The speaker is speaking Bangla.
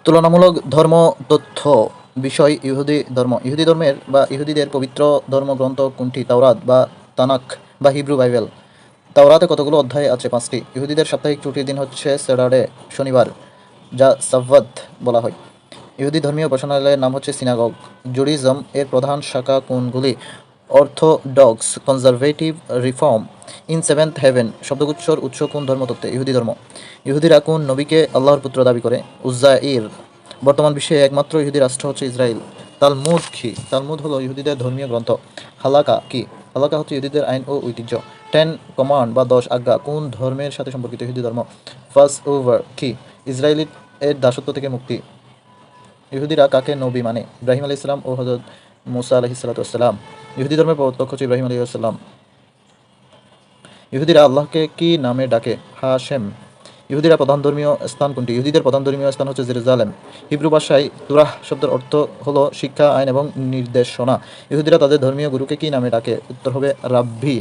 তুলনামূলক ধর্ম তথ্য বিষয় ইহুদি ধর্মের বা ইহুদিদের পবিত্র ধর্মগ্রন্থ কোনটি? তাওরাত বা তানাখ বা হিব্রু বাইবেল। তাওরাতে কতগুলো অধ্যায় আছে? 5টি। ইহুদিদের সাপ্তাহিক ছুটির দিন হচ্ছে স্যাটারডে, শনিবার, যা সাব্বাত বলা হয়। ইহুদি ধর্মীয় উপাসনালয়ের নাম হচ্ছে সিনাগগ। জুডিজম এর প্রধান শাখা কোনগুলি? Orthodox, conservative, reform. In seventh heaven শব্দগুচ্ছর উৎস কোন ধর্মতত্ত্বে? ইহুদি ধর্ম। ইহুদিরা কোন নবীকে আল্লাহর পুত্র দাবি করে? উজ্জাইর। বর্তমান বিশ্বে একমাত্র ইহুদি রাষ্ট্র হচ্ছে ইসরায়েল। তালমুদ কি? তালমুদ হলো ইহুদিদের ধর্মীয় গ্রন্থ। হালাকা কি? হালাকা হচ্ছে ইহুদিদের আইন ও ঐতিহ্য। 10 কমান্ড বা 10 আজ্ঞা কোন ধর্মের সাথে সম্পর্কিত? ইহুদি ধর্ম। ফার্স্ট ওভার কি? ইসরায়েলি এর দাসত্ব থেকে মুক্তি। ইহুদিরা কাকে নবী মানে? ইব্রাহিম আলাইহিস সালাম ও হযরত মুসা আলাইহিস সালাতু ওয়াস সালাম। ইহুদি ধর্মের প্রবর্তক হচ্ছে ইব্রাহিম আলাইহিস সালাম। ইহুদিরা আল্লাহকে কি নামে ডাকে? হাশেম। ইহুদিরা প্রধান ধর্মীয় স্থান কোনটি? ইহুদিদের প্রধান ধর্মীয় স্থান হচ্ছে জেরুজালেম। হিব্রু ভাষায় তুরাহ শব্দের অর্থ হলো শিক্ষা, আইন এবং নির্দেশনা। ইহুদিরা তাদের ধর্মীয় গুরুকে কি নামে ডাকে? উত্তর হবে রাব্বি।